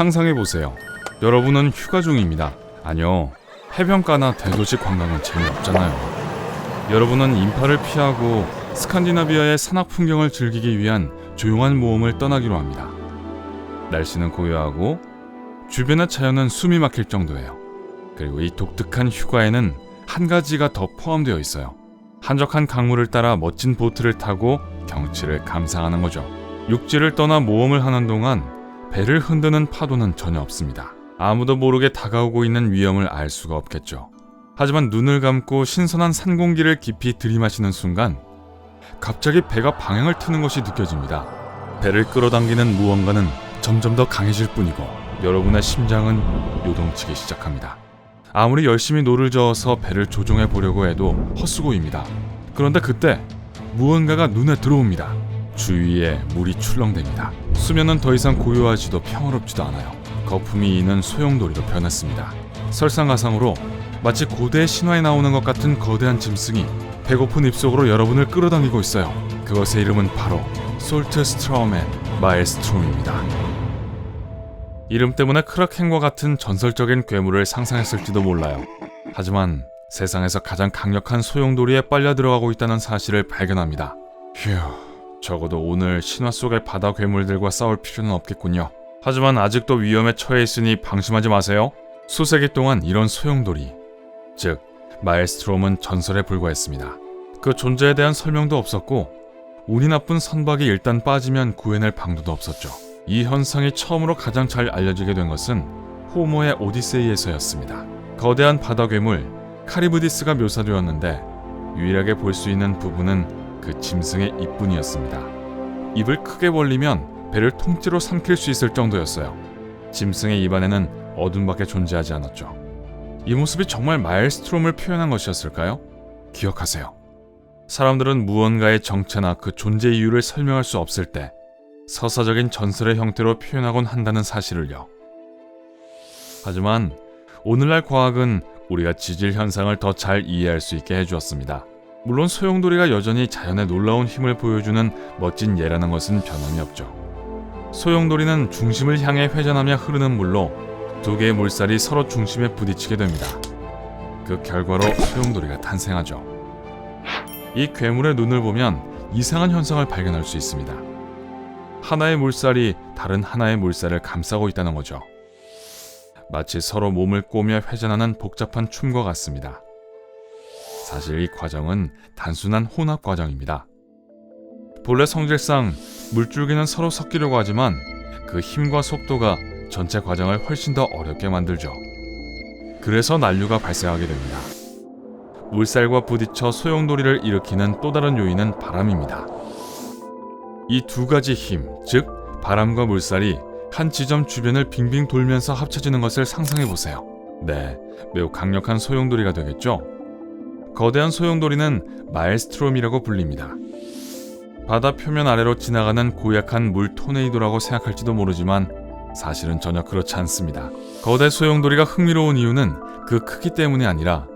상상해보세요. 여러분은 휴가 중입니다. 아니요, 해변가나 대도시 관광은 재미없잖아요. 여러분은 인파를 피하고 스칸디나비아의 산악 풍경을 즐기기 위한 조용한 모험을 떠나기로 합니다. 날씨는 고요하고 주변의 자연은 숨이 막힐 정도예요. 그리고 이 독특한 휴가에는 한 가지가 더 포함되어 있어요. 한적한 강물을 따라 멋진 보트를 타고 경치를 감상하는 거죠. 육지를 떠나 모험을 하는 동안 배를 흔드는 파도는 전혀 없습니다. 아무도 모르게 다가오고 있는 위험을 알 수가 없겠죠. 하지만 눈을 감고 신선한 산 공기를 깊이 들이마시는 순간 갑자기 배가 방향을 트는 것이 느껴집니다. 배를 끌어당기는 무언가는 점점 더 강해질 뿐이고 여러분의 심장은 요동치기 시작합니다. 아무리 열심히 노를 저어서 배를 조종해 보려고 해도 헛수고입니다. 그런데 그때 무언가가 눈에 들어옵니다. 주위에 물이 출렁댑니다. 수면은 더 이상 고요하지도 평화롭지도 않아요. 거품이 이는 소용돌이로 변했습니다. 설상가상으로 마치 고대 신화에 나오는 것 같은 거대한 짐승이 배고픈 입속으로 여러분을 끌어당기고 있어요. 그것의 이름은 바로 솔트스트라우맨 마엘스트롬입니다. 이름 때문에 크라켄과 같은 전설적인 괴물을 상상했을지도 몰라요. 하지만 세상에서 가장 강력한 소용돌이에 빨려 들어가고 있다는 사실을 발견합니다. 휴, 적어도 오늘 신화 속의 바다 괴물들과 싸울 필요는 없겠군요. 하지만 아직도 위험에 처해 있으니 방심하지 마세요. 수세기 동안 이런 소용돌이, 즉 마엘스트롬은 전설에 불과했습니다. 그 존재에 대한 설명도 없었고 운이 나쁜 선박이 일단 빠지면 구해낼 방도도 없었죠. 이 현상이 처음으로 가장 잘 알려지게 된 것은 호모의 오디세이에서였습니다. 거대한 바다 괴물 카리브디스가 묘사되었는데 유일하게 볼 수 있는 부분은 그 짐승의 입뿐이었습니다. 입을 크게 벌리면 배를 통째로 삼킬 수 있을 정도였어요. 짐승의 입안에는 어둠밖에 존재하지 않았죠. 이 모습이 정말 마엘스트롬을 표현한 것이었을까요? 기억하세요. 사람들은 무언가의 정체나 그 존재 이유를 설명할 수 없을 때 서사적인 전설의 형태로 표현하곤 한다는 사실을요. 하지만 오늘날 과학은 우리가 지질 현상을 더 잘 이해할 수 있게 해주었습니다. 물론 소용돌이가 여전히 자연의 놀라운 힘을 보여주는 멋진 예라는 것은 변함이 없죠. 소용돌이는 중심을 향해 회전하며 흐르는 물로 두 개의 물살이 서로 중심에 부딪히게 됩니다. 그 결과로 소용돌이가 탄생하죠. 이 괴물의 눈을 보면 이상한 현상을 발견할 수 있습니다. 하나의 물살이 다른 하나의 물살을 감싸고 있다는 거죠. 마치 서로 몸을 꼬며 회전하는 복잡한 춤과 같습니다. 사실 이 과정은 단순한 혼합 과정입니다. 본래 성질상 물줄기는 서로 섞이려고 하지만 그 힘과 속도가 전체 과정을 훨씬 더 어렵게 만들죠. 그래서 난류가 발생하게 됩니다. 물살과 부딪혀 소용돌이를 일으키는 또 다른 요인은 바람입니다. 이 두 가지 힘, 즉 바람과 물살이 한 지점 주변을 빙빙 돌면서 합쳐지는 것을 상상해보세요. 네, 매우 강력한 소용돌이가 되겠죠? 거대한 소용돌이는 마엘스트롬이라고 불립니다. 바다 표면 아래로 지나가는 고약한 물 토네이도라고 생각할지도 모르지만 사실은 전혀 그렇지 않습니다. 거대 소용돌이가 흥미로운 이유는 그 크기 때문이 아니라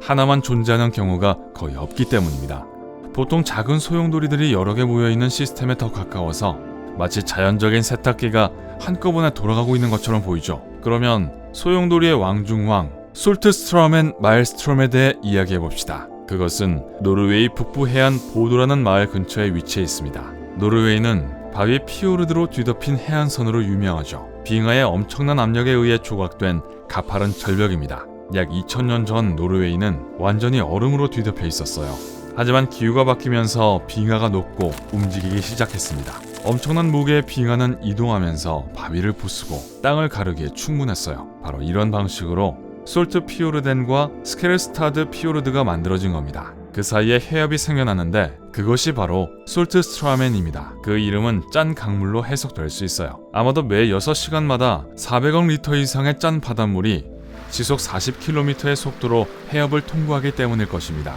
하나만 존재하는 경우가 거의 없기 때문입니다. 보통 작은 소용돌이들이 여러 개 모여있는 시스템에 더 가까워서 마치 자연적인 세탁기가 한꺼번에 돌아가고 있는 것처럼 보이죠. 그러면 소용돌이의 왕중왕 솔트스트라우맨 마엘스트롬에 대해 이야기해봅시다. 그것은 노르웨이 북부 해안 보도라는 마을 근처에 위치해 있습니다. 노르웨이는 바위 피오르드로 뒤덮인 해안선으로 유명하죠. 빙하의 엄청난 압력에 의해 조각된 가파른 절벽입니다. 약 2000년 전 노르웨이는 완전히 얼음으로 뒤덮여 있었어요. 하지만 기후가 바뀌면서 빙하가 녹고 움직이기 시작했습니다. 엄청난 무게의 빙하는 이동하면서 바위를 부수고 땅을 가르기에 충분했어요. 바로 이런 방식으로 솔트 피오르덴과 스케르스타드 피오르드가 만들어진 겁니다. 그 사이에 해협이 생겨나는데 그것이 바로 솔트스트라멘입니다. 그 이름은 짠 강물로 해석될 수 있어요. 아마도 매 6시간마다 400억 리터 이상의 짠 바닷물이 시속 40km의 속도로 해협을 통과하기 때문일 것입니다.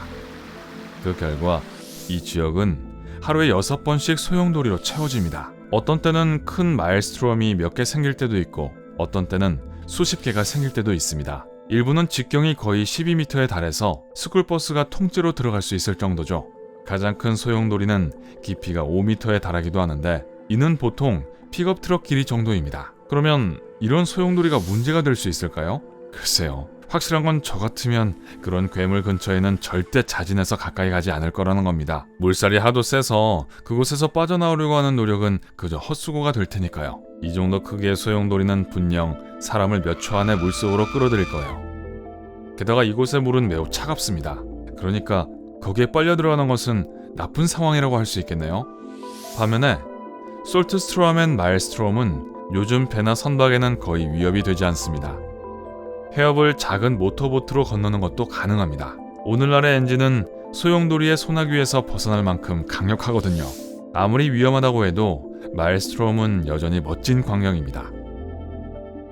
그 결과 이 지역은 하루에 6번씩 소용돌이로 채워집니다. 어떤 때는 큰 마엘스트롬이 몇 개 생길 때도 있고 어떤 때는 수십 개가 생길 때도 있습니다. 일부는 직경이 거의 12m에 달해서 스쿨버스가 통째로 들어갈 수 있을 정도죠. 가장 큰 소용돌이는 깊이가 5m에 달하기도 하는데 이는 보통 픽업 트럭 길이 정도입니다. 그러면 이런 소용돌이가 문제가 될 수 있을까요? 글쎄요. 확실한 건 저 같으면 그런 괴물 근처에는 절대 자진해서 가까이 가지 않을 거라는 겁니다. 물살이 하도 세서 그곳에서 빠져나오려고 하는 노력은 그저 헛수고가 될 테니까요. 이 정도 크기의 소용돌이는 분명 사람을 몇 초 안에 물속으로 끌어들일 거예요. 게다가 이곳의 물은 매우 차갑습니다. 그러니까 거기에 빨려 들어가는 것은 나쁜 상황이라고 할 수 있겠네요. 반면에 솔트스트롬 앤 마일스트롬은 요즘 배나 선박에는 거의 위협이 되지 않습니다. 해협을 작은 모터보트로 건너는 것도 가능합니다. 오늘날의 엔진은 소용돌이의 소나기에서 벗어날 만큼 강력하거든요. 아무리 위험하다고 해도 마일스트롬은 여전히 멋진 광경입니다.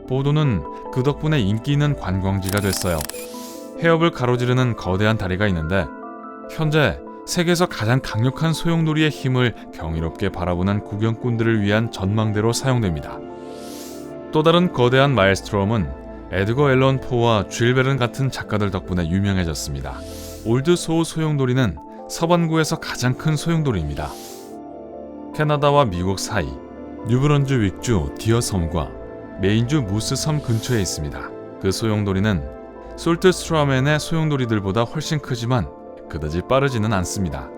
보도는 그 덕분에 인기 있는 관광지가 됐어요. 해협을 가로지르는 거대한 다리가 있는데 현재 세계에서 가장 강력한 소용돌이의 힘을 경이롭게 바라보는 구경꾼들을 위한 전망대로 사용됩니다. 또 다른 거대한 마일스트롬은 에드거 앨런 포와 줄 베른 같은 작가들 덕분에 유명해졌습니다. 올드 소우 소용돌이는 서반구에서 가장 큰 소용돌이입니다. 캐나다와 미국 사이 뉴브런즈 윅주 디어 섬과 메인주 무스 섬 근처에 있습니다. 그 소용돌이는 솔트스트라멘의 소용돌이들보다 훨씬 크지만 그다지 빠르지는 않습니다.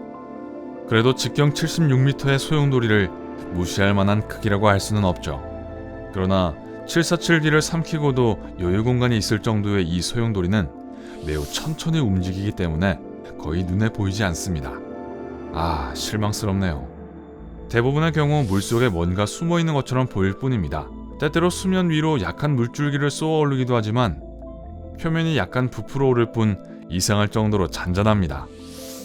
그래도 직경 76m의 소용돌이를 무시할 만한 크기라고 할 수는 없죠. 그러나 747D를 삼키고도 여유 공간이 있을 정도의 이 소용돌이는 매우 천천히 움직이기 때문에 거의 눈에 보이지 않습니다. 아, 실망스럽네요. 대부분의 경우 물속에 뭔가 숨어있는 것처럼 보일 뿐입니다. 때때로 수면 위로 약한 물줄기를 쏘아 올리기도 하지만 표면이 약간 부풀어 오를 뿐 이상할 정도로 잔잔합니다.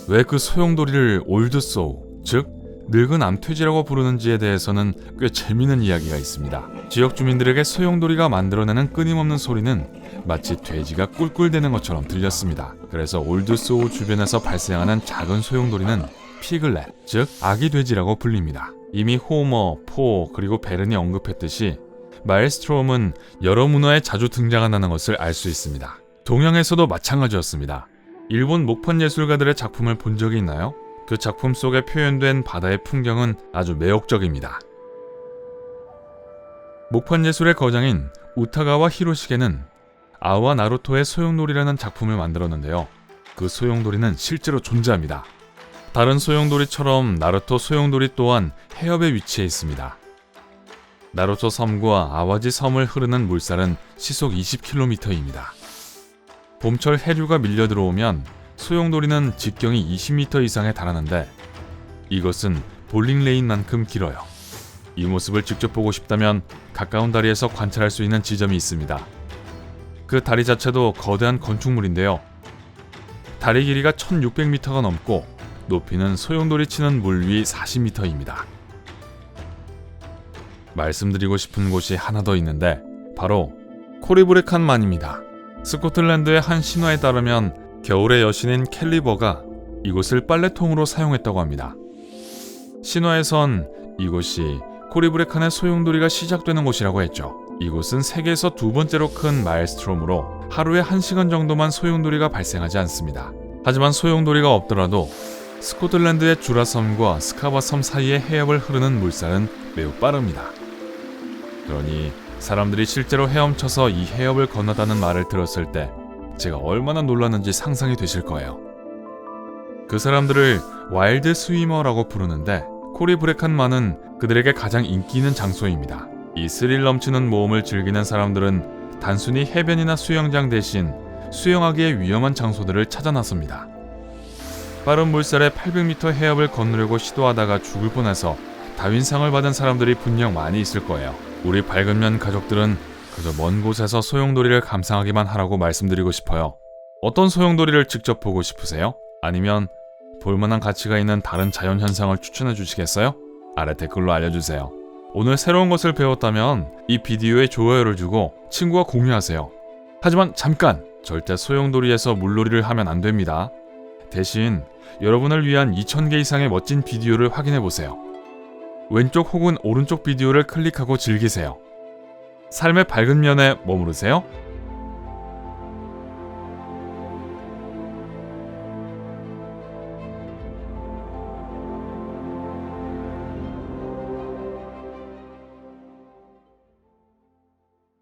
왜 그 소용돌이를 올드 소우, 즉 늙은 암퇴지라고 부르는지에 대해서는 꽤 재미있는 이야기가 있습니다. 지역 주민들에게 소용돌이가 만들어내는 끊임없는 소리는 마치 돼지가 꿀꿀대는 것처럼 들렸습니다. 그래서 올드 소우 주변에서 발생하는 작은 소용돌이는 피글렛, 즉 아기 돼지라고 불립니다. 이미 호머, 포, 그리고 베른이 언급했듯이 마일스트롬은 여러 문화에 자주 등장한다는 것을 알 수 있습니다. 동양에서도 마찬가지였습니다. 일본 목판 예술가들의 작품을 본 적이 있나요? 그 작품 속에 표현된 바다의 풍경은 아주 매혹적입니다. 목판 예술의 거장인 우타가와 히로시게는 아와 나루토의 소용돌이라는 작품을 만들었는데요. 그 소용돌이는 실제로 존재합니다. 다른 소용돌이처럼 나루토 소용돌이 또한 해협에 위치해 있습니다. 나루토 섬과 아와지 섬을 흐르는 물살은 시속 20km입니다. 봄철 해류가 밀려 들어오면 소용돌이는 직경이 20m 이상에 달하는데 이것은 볼링 레인만큼 길어요. 이 모습을 직접 보고 싶다면 가까운 다리에서 관찰할 수 있는 지점이 있습니다. 그 다리 자체도 거대한 건축물인데요. 다리 길이가 1600m가 넘고 높이는 소용돌이 치는 물 위 40m입니다. 말씀드리고 싶은 곳이 하나 더 있는데 바로 코리브레칸만입니다. 스코틀랜드의 한 신화에 따르면 겨울의 여신인 캘리버가 이곳을 빨래통으로 사용했다고 합니다. 신화에선 이곳이 코리브레칸의 소용돌이가 시작되는 곳이라고 했죠. 이곳은 세계에서 두 번째로 큰 마일스트롬으로 하루에 1시간 정도만 소용돌이가 발생하지 않습니다. 하지만 소용돌이가 없더라도 스코틀랜드의 주라섬과 스카바섬 사이의 해협을 흐르는 물살은 매우 빠릅니다. 그러니 사람들이 실제로 헤엄쳐서 이 해협을 건너다는 말을 들었을 때 제가 얼마나 놀랐는지 상상이 되실 거예요. 그 사람들을 와일드 스위머라고 부르는데 코리브레칸만은 그들에게 가장 인기 있는 장소입니다. 이 스릴 넘치는 모험을 즐기는 사람들은 단순히 해변이나 수영장 대신 수영하기에 위험한 장소들을 찾아 나섭니다. 빠른 물살에 800m 해협을 건너려고 시도하다가 죽을 뻔해서 다윈상을 받은 사람들이 분명 많이 있을 거예요. 우리 밝은 면 가족들은 그저 먼 곳에서 소용돌이를 감상하기만 하라고 말씀드리고 싶어요. 어떤 소용돌이를 직접 보고 싶으세요? 아니면 볼만한 가치가 있는 다른 자연현상을 추천해 주시겠어요? 아래 댓글로 알려주세요. 오늘 새로운 것을 배웠다면 이 비디오에 좋아요를 주고 친구와 공유하세요. 하지만 잠깐! 절대 소용돌이에서 물놀이를 하면 안 됩니다. 대신 여러분을 위한 2000개 이상의 멋진 비디오를 확인해보세요. 왼쪽 혹은 오른쪽 비디오를 클릭하고 즐기세요. 삶의 밝은 면에 머무르세요.